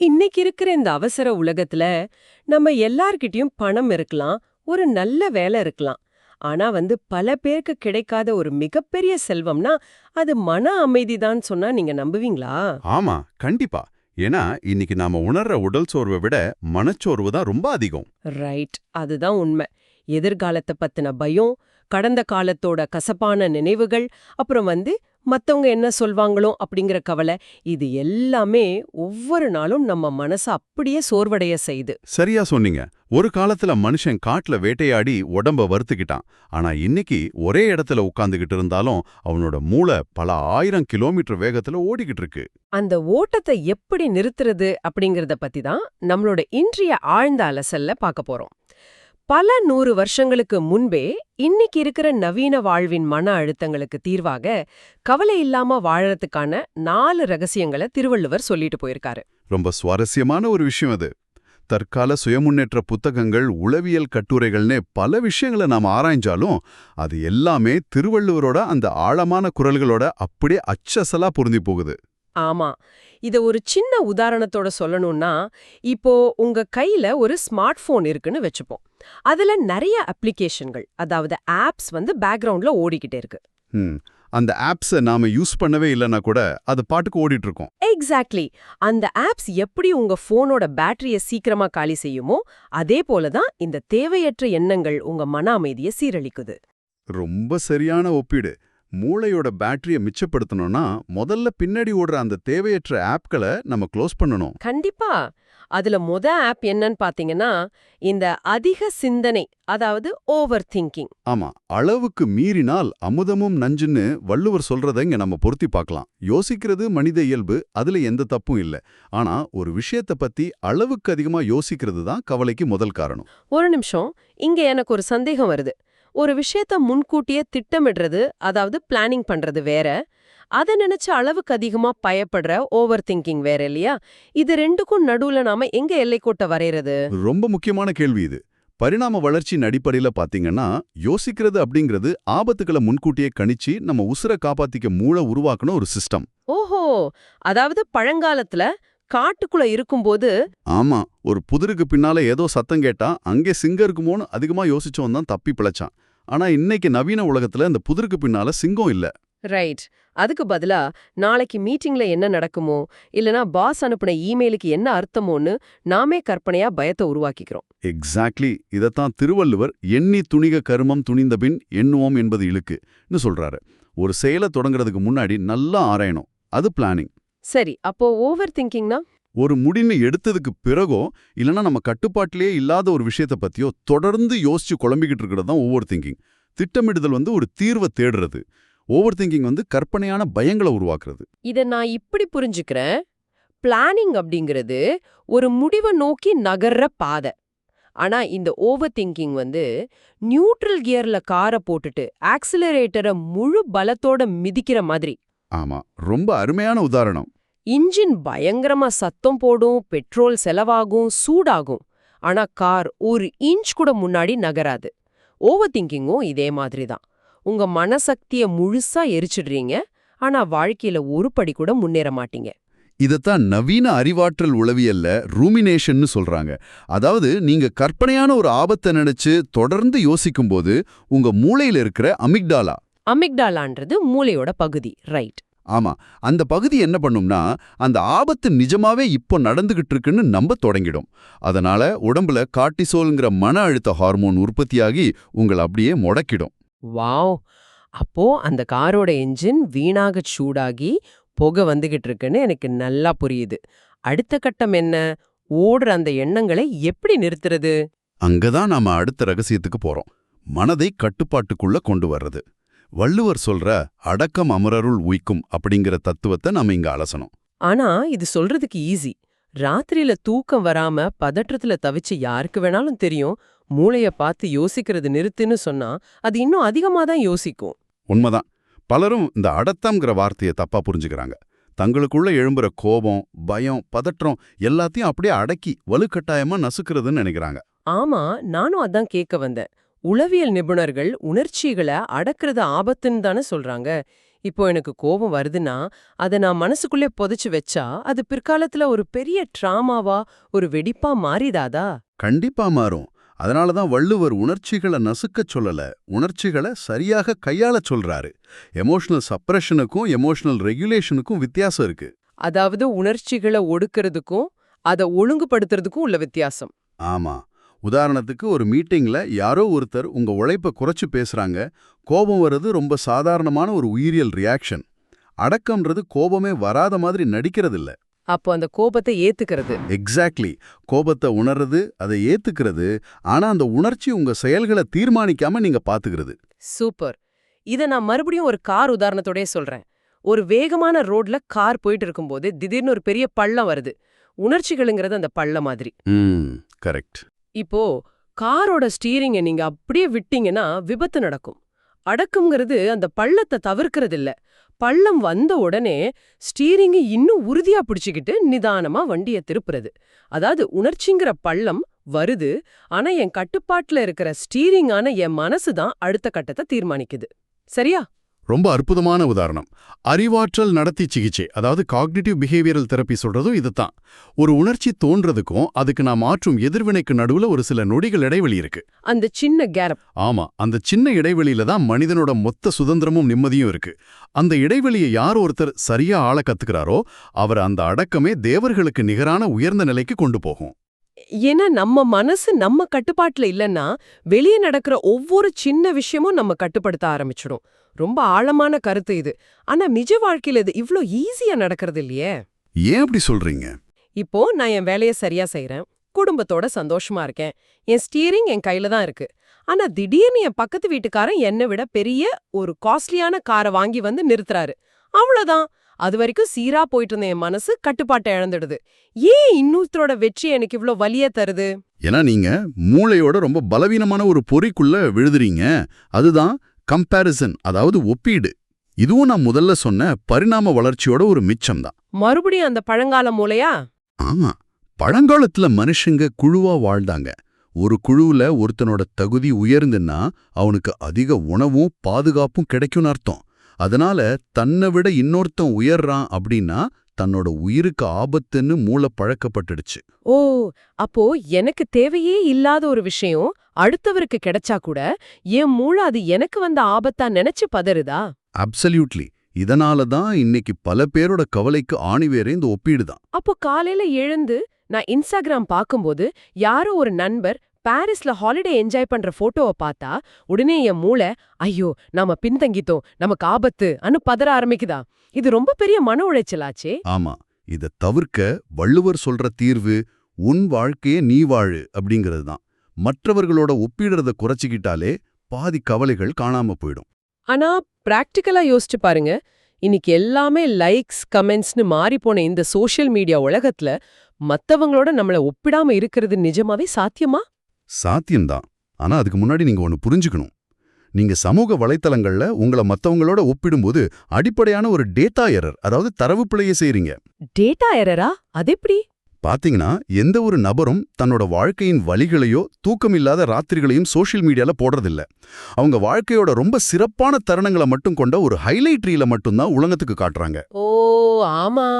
இன்னைக்கு இருக்கிற இந்த அவசர உலகத்துல நம்ம எல்லார்கிட்டயும் பணம் இருக்கலாம், ஒரு நல்ல வேலை இருக்கலாம். ஆனா பல பேருக்கு கிடைக்காத ஒரு மிகப்பெரிய செல்வம்னா அது மன அமைதிதான் சொன்னா நீங்க நம்புவீங்களா? ஆமா, கண்டிப்பா. ஏன்னா இன்னைக்கு நாம உணர்ற உடல் சோர்வை விட மனச்சோர்வு தான் ரொம்ப அதிகம். ரைட், அதுதான் உண்மை. எதிர்காலத்தை பத்தின பயம், கடந்த காலத்தோட கசப்பான நினைவுகள், அப்புறம் மத்தவங்க என்ன சொல்வாங்களோ அப்படிங்கிற கவலை, இது எல்லாமே ஒவ்வொரு நாளும் நம்ம மனச அப்படியே சோர்வடைய செய்யுது. சரியா சொன்னீங்க. ஒரு காலத்துல மனுஷன் காட்டுல வேட்டையாடி உடம்ப வறுத்துக்கிட்டான். ஆனா இன்னைக்கு ஒரே இடத்துல உட்கார்ந்துகிட்டு இருந்தாலும் அவனோட மூளை பல 1000 கிலோமீட்டர் வேகத்துல ஓடிக்கிட்டு இருக்கு. அந்த ஓட்டத்தை எப்படி நிறுத்துறது அப்படிங்கறத பத்தி தான் நம்மளோட இன்றைய ஆழ்ந்த அலசல்ல பார்க்க போறோம். பல 100 வருஷங்களுக்கு முன்பே இன்னைக்கு இருக்கிற நவீன வாழ்வின் மன அழுத்தங்களுக்கு தீர்வாக கவலை இல்லாம வாழறதுக்கான 4 ரகசியங்களை திருவள்ளுவர் சொல்லிட்டு போயிருக்காரு. ரொம்ப சுவாரஸ்யமான ஒரு விஷயம் அது. தற்கால சுயமுன்னேற்ற புத்தகங்கள், உளவியல் கட்டுரைகள்னே பல விஷயங்களை நாம் ஆராய்ஞ்சாலும் அது எல்லாமே திருவள்ளுவரோட அந்த ஆழமான குரல்களோட அப்படியே அச்சசலா பொருந்தி போகுது. ஆமா, இத ஒரு சின்ன உதாரணத்தோட சொல்லணும்னா, இப்போ உங்க கையில ஒரு ஸ்மார்ட் போன் இருக்குன்னு வச்சுப்போம். அதுல நிறைய அப்ளிகேஷன்கள், அதாவது ஆப்ஸ் பேக்ரவுண்ட்ல ஓடிக்கிட்டே இருக்கு. ம். அந்த ஆப்ஸை நாம யூஸ் பண்ணவே இல்லைன்னா கூட அது பாட்டுக்கு ஓடிட்டு இருக்கோம். எக்ஸாக்ட்லி. அந்த ஆப்ஸ் எப்படி உங்க போனோட பேட்டரிய சீக்கிரமா காலி செய்யுமோ, அதே போல தான் இந்த தேவையற்ற எண்ணங்கள் உங்க மன அமைதியை சீரழிக்குது. ரொம்ப சரியான ஒப்பீடு. மூளையோட பேட்டரியை மிச்சப்படுத்தணும்னா முதல்ல பின்னாடி ஓடுற அந்த தேவையற்ற ஆப்களை நம்ம க்ளோஸ் பண்ணணும். கண்டிப்பா. அதுல ஆப் என்னன்னு பாத்தீங்கன்னா, இந்த அதிக சிந்தனை, அதாவது ஓவர் திங்கிங். ஆமா, அளவுக்கு மீறினால் அமுதமும் நஞ்சுன்னு வள்ளுவர் சொல்றதை இங்க நம்ம பொருத்தி பார்க்கலாம். யோசிக்கிறது மனித இயல்பு, அதுல எந்த தப்பும் இல்ல. ஆனா ஒரு விஷயத்தை பத்தி அளவுக்கு அதிகமா யோசிக்கிறது தான் கவலைக்கு முதல் காரணம். ஒரு நிமிஷம், இங்க எனக்கு ஒரு சந்தேகம் வருது. ஒரு விஷயத்த முன்கூட்டியே திட்டமிடுறது, அதாவது பிளானிங் பண்றது வேற, அத நினைச்சு அளவுக்கு அதிகமா பயப்படுற ஓவர் திங்கிங் வேற இல்லையா? இது ரெண்டுக்கும் நடுவுல நாம எங்க எல்லைக்கோட்டை வரையறது? ரொம்ப முக்கியமான கேள்வி இது. பரிணாம வளர்ச்சியின் அடிப்படையில பாத்தீங்கன்னா, யோசிக்கிறது அப்படிங்கிறது ஆபத்துக்களை முன்கூட்டியே கணிச்சு நம்ம உசுரை காப்பாத்திக்க மூளை உருவாக்கணும் ஒரு சிஸ்டம். ஓஹோ, அதாவது பழங்காலத்துல காட்டுக்குள்ள இருக்கும்போது. ஆமா, ஒரு புதிருக்கு பின்னால ஏதோ சத்தம் கேட்டா அங்கே சிங்கம் இருக்குமோன்னு அதிகமா யோசிச்சவன் தான் தப்பி பிழைச்சான். ஆனா இன்னைக்கு நவீன உலகத்துல இந்த புதிருக்கு பின்னால சிங்கம் இல்ல. ரைட். அதுக்கு பதிலா நாளைக்கு மீட்டிங்ல என்ன நடக்குமோ, இல்லனா பாஸ் அனுப்புன இமெயிலுக்கு என்ன அர்த்தமோன்னு நாமே கற்பனையா பயத்தை உருவாக்கிக்கிறோம். எக்ஸாக்ட்லி. இதத்தான் திருவள்ளுவர் எண்ணி துணிக கருமம் துணிந்தபின் எண்ணுவோம் என்பது இழுக்குன்னு சொல்றாரு. ஒரு செயலை தொடங்குறதுக்கு முன்னாடி நல்லா ஆராயணும். அது பிளானிங். சரி, அப்போ ஓவர் திங்கிங்னா? ஒரு முடின்னு எடுத்ததுக்கு பிறகோ இல்லைன்னா நம்ம கட்டுப்பாட்டிலே இல்லாத ஒரு விஷயத்தை பத்தியோ தொடர்ந்து யோசிச்சு குழம்பிக்கிட்டு இருக்கிறது தான் ஓவர் திங்கிங். திட்டமிடுதல் ஒரு தீர்வை தேடுறது. ஓவர் திங்கிங் கற்பனையான பயங்களை உருவாக்குறது. இத நான் இப்படி புரிஞ்சுக்கிறேன். பிளானிங் அப்படிங்கிறது ஒரு முடிவை நோக்கி நகர்ற பாதை. ஆனா இந்த ஓவர் திங்கிங் நியூட்ரல் கியர்ல காரை போட்டுட்டு ஆக்சிலரேட்டரை முழு பலத்தோட மிதிக்கிற மாதிரி. ஆமா, ரொம்ப அருமையான உதாரணம். இன்ஜின் பயங்கரமா சத்தம் போடும், பெட்ரோல் செலவாகும், சூடாகும். ஆனா கார் ஒரு இன்ச் கூட முன்னாடி நகராது. ஓவர் திங்கிங்கும் இதே மாதிரி தான். உங்க மனசக்திய முழுசா எரிச்சிடுறீங்க, ஆனா வாழ்க்கையில ஒரு படி கூட முன்னேற மாட்டீங்க. இதத்தான் நவீன அறிவாற்றல் உளவியல்ல ரூமினேஷன்னு சொல்றாங்க. அதாவது நீங்க கற்பனையான ஒரு ஆபத்தை நினைச்சு தொடர்ந்து யோசிக்கும்போது உங்க மூளையில இருக்கிற அமிக்டாலான்றது மூளையோட பகுதி. ரைட். ஆமா, அந்த பகுதி என்ன பண்ணும்னா அந்த ஆபத்து நிஜமாவே இப்போ நடந்துகிட்டு இருக்குன்னு நம்ப தொடங்கிடும். அதனால உடம்புல கார்டிசோல்ங்கிற மன அழுத்த ஹார்மோன் உற்பத்தியாகி உங்களை அப்படியே முடக்கிடும். வாவ்! அப்போ அந்த காரோட என்ஜின் வீணாக சூடாகி புகை வந்துகிட்டு இருக்குன்னு எனக்கு நல்லா புரியுது. அடுத்த கட்டம் என்ன? ஓடுற அந்த எண்ணங்களை எப்படி நிறுத்துறது? அங்கதான் நாம அடுத்த ரகசியத்துக்கு போறோம். மனதை கட்டுப்பாட்டுக்குள்ள கொண்டு வர்றது. வள்ளுவர் சொல்ற அடக்கம் அமரருள் உய்க்கும் அப்படிங்கிற தத்துவத்தை நாம இங்க அலசணும். ஆனா இது சொல்றதுக்கு ஈஸி. ராத்திரியில தூக்கம் வராம பதற்றத்துல தவிச்சு யாருக்கு வேணாலும் தெரியும், மூளைய பார்த்து யோசிக்கிறது நிறுத்துன்னு சொன்னா அது இன்னும் அதிகமா தான் யோசிக்கும். உண்மைதான். பலரும் இந்த அடத்தம்ங்கிற வார்த்தையை தப்பா புரிஞ்சுக்கிறாங்க. தங்களுக்குள்ள எழும்புற கோபம், பயம், பதற்றம் எல்லாத்தையும் அப்படியே அடக்கி வலுக்கட்டாயமா நசுக்கிறதுன்னு நினைக்கிறாங்க. ஆமா, நானும் அதான் கேட்க வந்தேன். உளவியல் நிபுணர்கள் உணர்ச்சிகளை அடக்கிறது ஆபத்துன்னு தானே சொல்றாங்க. இப்போ எனக்கு கோபம் வருதுன்னா அதை நான் மனசுக்குள்ளே புதைச்சு வச்சா அது பிற்காலத்துல ஒரு பெரிய ட்ராமாவா ஒரு வெடிப்பா மாறிடாதா? கண்டிப்பா மாறும். அதனால தான் வள்ளுவர் உணர்ச்சிகளை நசுக்கச் சொல்லல, உணர்ச்சிகளை சரியாக கையாளச் சொல்றாரு. எமோஷனல் சப்ரஷனுக்கும் எமோஷனல் ரெகுலேஷனுக்கும் வித்தியாசம் இருக்கு. அதாவது உணர்ச்சிகளை ஒடுக்கிறதுக்கும் அதை ஒழுங்குபடுத்துறதுக்கும் உள்ள வித்தியாசம். ஆமா. உதாரணத்துக்கு ஒரு மீட்டிங்ல யாரோ ஒருத்தர் உங்க உழைப்ப குறைச்சு பேசுறாங்க. கோபம் வர்றது ரொம்ப சாதாரணமான ஒரு உயிரியல் ரியாக்ஷன். அடக்கம்ன்றது கோபமே வராத மாதிரி நடிக்கிறதில்ல. அப்போ அந்த கோபத்தை ஏத்துக்கிறது. எக்ஸாக்ட்லி. கோபத்தை உணர்றது, அதை ஏத்துக்கிறது, ஆனா அந்த உணர்ச்சி உங்க செயல்களை தீர்மானிக்காம நீங்க பாத்துக்கிறது. சூப்பர். இத நான் மறுபடியும் ஒரு கார் உதாரணத்தோடயே சொல்றேன். ஒரு வேகமான ரோட்ல கார் போயிட்டு இருக்கும்போது திடீர்னு ஒரு பெரிய பள்ளம் வருது. உணர்ச்சிகளுங்கிறது அந்த பள்ளம் மாதிரி. கரெக்ட். இப்போ காரோட ஸ்டீரிங்கை நீங்க அப்படியே விட்டீங்கன்னா விபத்து நடக்கும். அடக்கம்ங்கிறது அந்த பள்ளத்தை தவிர்க்கிறது இல்ல. பள்ளம் வந்த உடனே ஸ்டீரிங்கை இன்னும் உறுதியா பிடிச்சுக்கிட்டு நிதானமா வண்டியை திருப்புறது. அதாவது உணர்ச்சிங்கிற பள்ளம் வருது, ஆனா என் கட்டுப்பாட்டுல இருக்கிற ஸ்டீரிங்கான என் மனசு தான் அடுத்த கட்டத்தை தீர்மானிக்குது. சரியா? ரொம்ப அற்புதமான உதாரணம். அறிவாற்றல் நடத்தி சிகிச்சை, அதாவது காக்னிட்டிவ் பிஹேவியரல் தெரப்பி சொல்றதும் இதுதான். ஒரு உணர்ச்சி தோன்றதுக்கும் அதுக்கு நான் மாற்றும் எதிர்வினைக்கு நடுவுல ஒரு சில நொடிகள் இடைவெளி இருக்கு. அந்த சின்ன கேப். ஆமா, அந்த சின்ன இடைவெளியில தான் மனிதனோட மொத்த சுதந்திரமும் நிம்மதியும் இருக்கு. அந்த இடைவெளியை யார் ஒருத்தர் சரியா ஆள கத்துக்கிறாரோ அவர் அந்த அடக்கமே தேவர்களுக்கு நிகரான உயர்ந்த நிலைக்கு கொண்டு போகும். ஏன்னா நம்ம மனசு நம்ம கட்டுப்பாட்டுல இல்லன்னா வெளியே நடக்கிற ஒவ்வொரு சின்ன விஷயமும் நம்ம கட்டுப்படுத்த ஆரம்பிச்சிடும். ரொம்ப ஆழமான கருத்து இது. ஆனா நிஜ வாழ்க்கையில இது இவ்ளோ ஈஸியா நடக்கிறது இல்லையே. ஏன் அப்படி சொல்றீங்க? இப்போ நான் என் வேலையை சரியா செய்றேன், குடும்பத்தோட சந்தோஷமா இருக்கேன், என் ஸ்டீரிங் என் கையில தான் இருக்கு. ஆனா திடீர்னு என் பக்கத்து வீட்டுக்காரன் என்னை விட பெரிய ஒரு காஸ்ட்லியான காரை வாங்கி வந்து நிறுத்துறாரு. அவ்வளவுதான். அது வரைக்கும் சீரா போயிட்டு இருந்த என் மனசு கட்டுப்பாட்டை இழந்துடுது. ஏன் இன்னொருத்தரோட வெற்றி எனக்கு இவ்ளோ வலிய தருது? ஏன்னா நீங்க மூளையோட ரொம்ப பலவீனமான ஒரு பொறிக்குள்ள விழுதுறீங்க. அதுதான் கம்பேரிசன், அதாவது ஒப்பீடு. இதுவும் நான் முதல்ல சொன்ன பரிணாம வளர்ச்சியோட ஒரு மிச்சம்தான். மறுபடியும் அந்த பழங்கால மூளையா? ஆமா, பழங்காலத்துல மனுஷங்க குழுவா வாழ்ந்தாங்க. ஒரு குழுவுல ஒருத்தனோட தகுதி உயர்ந்துன்னா அவனுக்கு அதிக உணவும் பாதுகாப்பும் கிடைக்கும்னு அர்த்தம். அதனால தன்னை விட இன்னொருத்தன் உயர்றான் அப்படின்னா தன்னோட உயிருக்கு ஆபத்துன்னு மூளை பழக்கப்பட்டுடுச்சு. ஓ, அப்போ எனக்கு தேவையே இல்லாத ஒரு விஷயம் அடுத்தவருக்கு கிடைச்சா கூட என் மூளை அது எனக்கு வந்த ஆபத்தா நினைச்சு பதறுதா? அப்சல்யூட்லி. இதனால தான் இன்னைக்கு பல பேரோட கவலைக்கு ஆணிவேரே இந்த ஒப்பீடு தான். அப்போ காலையில எழுந்து நான் இன்ஸ்டாகிராம் பார்க்கும்போது யாரோ ஒரு நண்பர் பாரிஸ்ல ஹாலிடே என்ஜாய் பண்ற போட்டோவை பார்த்தா உடனே என் மூளை ஐயோ நாம பின்தங்கிட்டோம், நமக்கு ஆபத்து அனு பதற ஆரம்பிக்குதா? இது ரொம்ப பெரிய மன உளைச்சலாச்சே. ஆமா, இத தவிர்க்க வள்ளுவர் சொல்ற தீர்வு உன் வாழ்க்கையே நீ வாழு அப்படிங்கிறது தான். மற்றவர்களோட ஒப்பிடுறத குறைச்சிக்கிட்டாலே பாதி கவலைகள் காணாம போயிடும். ஆனா பிராக்டிக்கலா யோசிச்சு பாருங்க. இன்னைக்கு எல்லாமே லைக்ஸ் கமெண்ட்ஸ்னு மாறிப்போன இந்த சோஷியல் மீடியா உலகத்துல மத்தவங்களோட நம்மள ஒப்பிடாம இருக்கிறது நிஜமாவே சாத்தியமா? சாத்தியம்தான். ஆனா அதுக்கு முன்னாடி நீங்க ஒன்னு புரிஞ்சுக்கணும். நீங்க சமூக வலைத்தளங்கள்ல உங்களை மத்தவங்களோட ஒப்பிடும்போது அடிப்படையான ஒரு டேட்டா எரர், அதாவது தரவு பிழையை செய்றீங்க. டேட்டா எரரா? அது எப்படி? பாத்தீங்கன்னா எந்த ஒரு நபரும் தன்னோட வாழ்க்கையின் வலிகளையோ தூக்கமில்லாத ராத்திரிகளையும் சோஷியல் மீடியால போடுறதில்ல. அவங்க வாழ்க்கையோட ரொம்ப சிறப்பான தருணங்களை மட்டும் கொண்ட ஒரு ஹைலைட் ரீல மட்டும்தான் உலகத்துக்கு காட்டுறாங்க. ஓ ஆமா.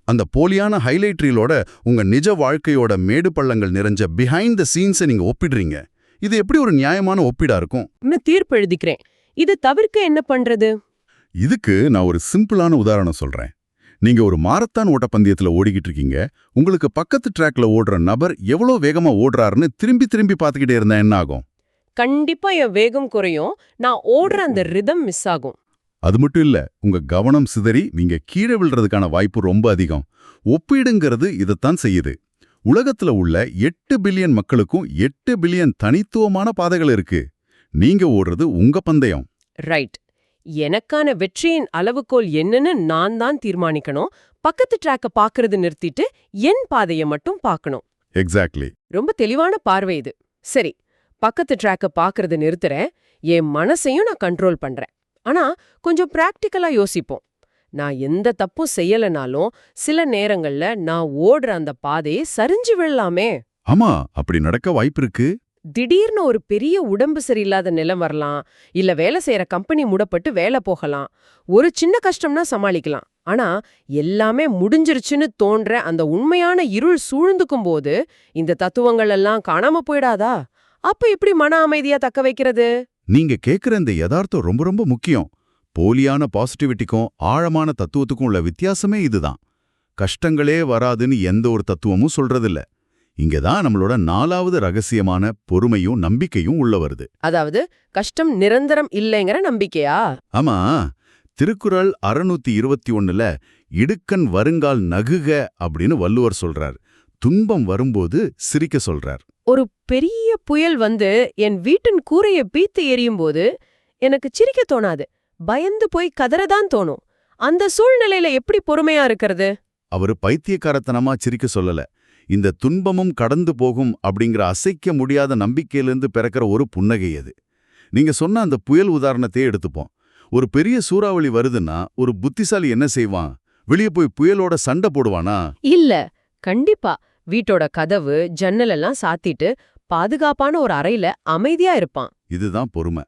அந்த போலியான ஹைலைட் ரீலோட உங்க நிஜ வாழ்க்கையோட மேடு பள்ளங்கள் நிறைஞ்ச பிஹைண்ட் த சீன்ஸை நீங்க ஒப்பிடுறீங்க. இது எப்படி ஒரு நியாயமான ஒப்பீடா இருக்கும்? நான் தீர்ப்பு எழுதிக்கிறேன். இது தவிர்க்க என்ன பண்றது? இதுக்கு நான் ஒரு சிம்பிளான உதாரணம் சொல்றேன். நீங்க ஒரு மாரத்தான் ஓட்டப்பந்தயத்துல ஓடிக்கிட்டு இருக்கீங்க. உங்களுக்கு பக்கத்து ட்ராக்ல ஓடுற நபர் எவ்வளோ வேகமா ஓடுறாருன்னு திரும்பி திரும்பி பார்த்துக்கிட்டே இருந்தா என்ன ஆகும்? கண்டிப்பா என் வேகம் குறையும். நான் ஓடுற அந்த ரிதம் மிஸ் ஆகும். அது மட்டும் இல்ல, உங்க கவனம் சிதறி நீங்க கீழே விழுறதுக்கான வாய்ப்பு ரொம்ப அதிகம். ஒப்பீடுங்கிறது இதைத்தான் செய்யுது. உலகத்துல உள்ள 8 பில்லியன் மக்களுக்கும் 8 பில்லியன் தனித்துவமான பாதைகள் இருக்கு. நீங்க ஓடுறது உங்க பந்தயம். ரைட். எனக்கான வெற்றியின் அளவுகோல் என்னன்னு நான் தான் தீர்மானிக்கணும். பக்கத்து ட்ராக்க பாக்குறது நிறுத்திட்டு என் பாதையை மட்டும் பார்க்கணும். எக்ஸாக்ட்லி. ரொம்ப தெளிவான பார்வை இது. சரி, பக்கத்து ட்ராக்க பாக்குறது நிறுத்துறேன், என் மனசையும் நான் கண்ட்ரோல் பண்றேன். ஆனா கொஞ்சம் பிராக்டிக்கலா யோசிப்போம். நான் எந்த தப்பும் செய்யலனாலும் சில நேரங்கள்ல நான் ஓடுற அந்த பாதையை சரிஞ்சு விழலாமே. ஆமா, அப்படி நடக்க வாய்ப்பு இருக்கு. திடீர்னு ஒரு பெரிய உடம்பு சரியில்லாத நிலம் வரலாம், இல்ல வேலை செய்யற கம்பெனி மூடப்பட்டு வேலை போகலாம். ஒரு சின்ன கஷ்டம்னா சமாளிக்கலாம். ஆனா எல்லாமே முடிஞ்சிருச்சுன்னு தோன்ற அந்த உண்மையான இருள் சூழ்ந்துக்கும் போது இந்த தத்துவங்கள் எல்லாம் காணாம போயிடாதா? அப்ப எப்படி மன அமைதியா தக்க வைக்கிறது? நீங்க கேக்குற இந்த யதார்த்தம் ரொம்ப ரொம்ப முக்கியம். போலியான பாசிட்டிவிட்டிக்கும் ஆழமான தத்துவத்துக்கும் உள்ள வித்தியாசமே இதுதான். கஷ்டங்களே வராதுன்னு எந்த ஒரு தத்துவமும் சொல்றதில்ல. இங்கதான் நம்மளோட 4வது ரகசியமான பொறுமையும் நம்பிக்கையும் உள்ள வருது. அதாவது கஷ்டம் நிரந்தரம் இல்லைங்கிற நம்பிக்கையா? ஆமா, திருக்குறள் 621ல இடுக்கண் வருங்கால் நகுக அப்படின்னு வள்ளுவர் சொல்றார். துன்பம் வரும்போது சிரிக்க சொல்றார். ஒரு பெரிய புயல் வந்து என் வீட்டின் கூரையை பீத்து எரியும் போது எனக்கு சிரிக்க தோணாது, பயந்து போய் கதறதான் தோணும். அந்த சூழ்நிலையில எப்படி பொறுமையா இருக்கிறது? அவரு பைத்தியக்காரத்தனமா சிரிக்க சொல்லல. இந்த துன்பமும் கடந்து போகும் அப்படிங்கிற அசைக்க முடியாத நம்பிக்கையிலிருந்து பிறக்கிற ஒரு புன்னகை அது. நீங்க சொன்ன அந்த புயல் உதாரணத்தையே எடுத்துப்போம். ஒரு பெரிய சூறாவளி வருதுன்னா ஒரு புத்திசாலி என்ன செய்வான்? வெளியே போய் புயலோட சண்டை போடுவானா? இல்ல, கண்டிப்பா வீட்டோட கதவு ஜன்னல் எல்லாம் சாத்திட்டு பாதுகாப்பான ஒரு அறையில அமைதியா இருப்பான். இதுதான் பொறுமை.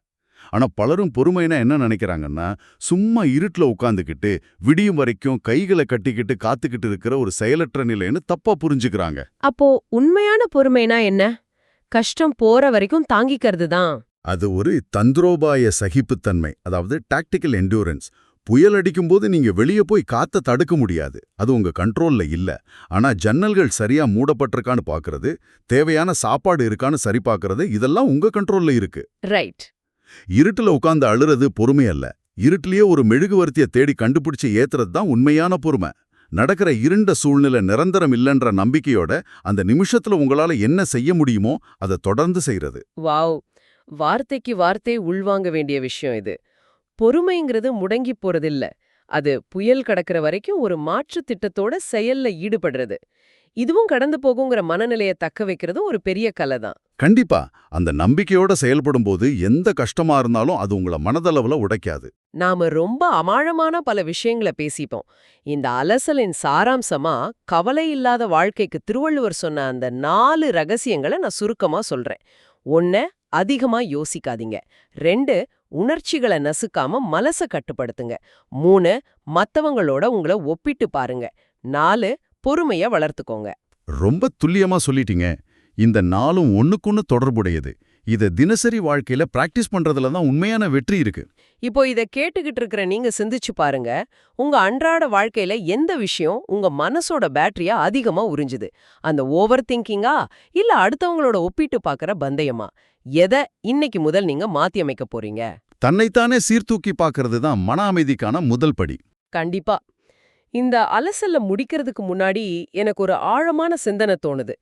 ஆனா பலரும் பொறுமைனா என்ன நினைக்கிறாங்கன்னா, சும்மா இருட்டுல உட்காந்துக்கிட்டு விடியும் வரைக்கும் கைகளை கட்டிக்கிட்டு காத்துக்கிட்டு இருக்கிற ஒரு செயலற்ற நிலைன்னு தப்பா புரிஞ்சுக்கிறாங்க. அப்போ உண்மையான பொறுமைனா என்ன? கஷ்டம் போற வரைக்கும் தாங்கிக்கிறது தான். அது ஒரு தந்திரோபாய சகிப்புத்தன்மை, அதாவது டாக்டிக்கல் என்டூரன்ஸ். புயல் அடிக்கும்போது நீங்க வெளியே போய் காத்த தடுக்க முடியாது, அது உங்க கண்ட்ரோல்ல இல்ல. ஆனா ஜன்னல்கள் சரியா மூடப்பட்டிருக்கான்னு பாக்குறது, தேவையான சாப்பாடு இருக்கான்னு சரி பார்க்கறது, இதெல்லாம் உங்க கண்ட்ரோல்ல இருக்கு. ரைட். இருட்டுல உட்கார்ந்து அழுறது பொறுமை அல்ல. இருட்டிலேயே ஒரு மெழுகுவர்த்திய தேடி கண்டுபிடிச்சு ஏத்துறது தான் உண்மையான பொறுமை. நடக்கிற இருண்ட சூழ்நிலை நிரந்தரம் இல்லைன்ற நம்பிக்கையோட அந்த நிமிஷத்துல உங்களால என்ன செய்ய முடியுமோ அதை தொடர்ந்து செய்யறது. வாவ், வார்த்தைக்கு வார்த்தை உள்வாங்க வேண்டிய விஷயம் இது. பொறுமைங்கிறது முடங்கி போறதில்ல, அது புயல் கடக்கிற வரைக்கும் ஒரு மாற்று திட்டத்தோட செயல்ல ஈடுபடுறது. இதுவும் கடந்து போகுங்கிற மனநிலையை தக்க வைக்கிறதும் ஒரு பெரிய கலை தான். கண்டிப்பா அந்த நம்பிக்கையோட செயல்படும் போது எந்த கஷ்டமா இருந்தாலும் அது உங்களை மனதளவுல உடைக்காது. நாம ரொம்ப அமாழமான பல விஷயங்களை பேசிப்போம். இந்த அலசலின் சாராம்சமா கவலை இல்லாத வாழ்க்கைக்கு திருவள்ளுவர் சொன்ன அந்த 4 ரகசியங்களை நான் சுருக்கமா சொல்றேன். 1, அதிகமா யோசிக்காதீங்க. 2, உணர்ச்சிகளை நசுக்காம மனச கட்டுப்படுத்துங்க. 3, மத்தவங்களோட உங்களை ஒப்பிட்டு பாருங்க. 4, பொறுமைய வளர்த்துக்கோங்க. ரொம்ப துல்லியமா சொல்லிட்டீங்க. இந்த 4ம் ஒண்ணுக்குன்னு தொடர்புடையது. இத தினசரி வாழ்க்கையில பிராக்டிஸ் பண்றதுல தான் உண்மையான வெற்றி இருக்கு. இப்போ இத கேட்டுக்கிட்டு இருக்கிற நீங்க சிந்திச்சு பாருங்க. உங்க அன்றாட வாழ்க்கையில எந்த விஷயம் உங்க மனசோட பேட்டரியா அதிகமா உறிஞ்சுது? அந்த ஓவர் திங்கிங்கா, இல்ல அடுத்தவங்களோட ஒப்பிட்டு பாக்குற பந்தயமா? எதை இன்னைக்கு முதல் நீங்க மாத்தி அமைக்க போறீங்க? தன்னைத்தானே சீர்தூக்கி பார்க்கறது தான் மன அமைதிக்கான முதல் படி. கண்டிப்பா. இந்த அலசல்ல முடிக்கிறதுக்கு முன்னாடி எனக்கு ஒரு ஆழமான சிந்தனை தோணுது.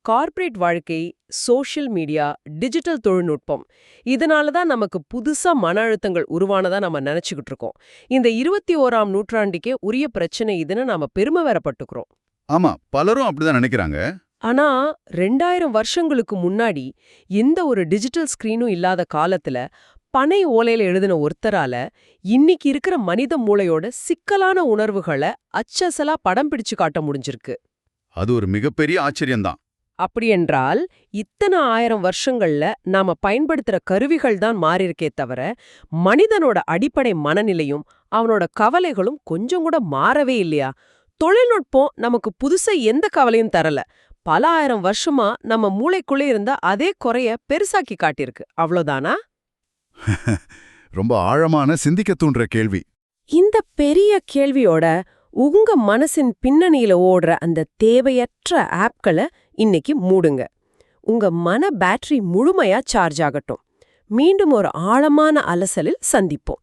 கார்ப்பரேட் வாழ்க்கை, சோஷியல் மீடியா, டிஜிட்டல் தொழில்நுட்பம், இதனால தான் நமக்கு புதுசா மன அழுத்தங்கள் உருவானதா நம்ம நினைச்சுக்கிட்டு இருக்கோம். இந்த 21ஆம் நூற்றாண்டுக்கே உரிய பிரச்சனை இதுன்னு நாம பெருமை வேறப்பட்டுக்கிறோம். ஆமா, பலரும் அப்படிதான் நினைக்கிறாங்க. ஆனா 2000 வருஷங்களுக்கு முன்னாடி எந்த ஒரு டிஜிட்டல் ஸ்கிரீனும் இல்லாத காலத்துல பனை ஓலையில எழுதின ஒருத்தரால இன்னைக்கு இருக்கிற மனித மூளையோட சிக்கலான உணர்வுகளை அச்சசலா படம் பிடிச்சு காட்ட முடிஞ்சிருக்கு. அது ஒரு மிகப்பெரிய ஆச்சரியம்தான். அப்படியென்றால் இத்தனை 1000 வருஷங்கள்ல நாம பயன்படுத்துற கருவிகள் தான் மாறியிருக்கே தவிர மனிதனோட அடிப்படை மனநிலையும் அவனோட கவலைகளும் கொஞ்சம் கூட மாறவே இல்லையா? தொழில்நுட்பம் நமக்கு புதுசா எந்த கவலையும் தரல. பல 1000 வருஷமா நம்ம மூளைக்குள்ளே இருந்த அதே குறைய பெருசாக்கி காட்டியிருக்கு. அவ்வளோதானா? ரொம்ப ஆழமான சிந்திக்க தூண்டுற கேள்வி. இந்த பெரிய கேள்வியோட உங்க மனசின் பின்னணியில ஓடுற அந்த தேவையற்ற ஆப்களை இன்னைக்கு மூடுங்க. உங்க மன பேட்டரி முழுமையா சார்ஜ் ஆகட்டும். மீண்டும் ஒரு ஆழமான அலசலில் சந்திப்போம்.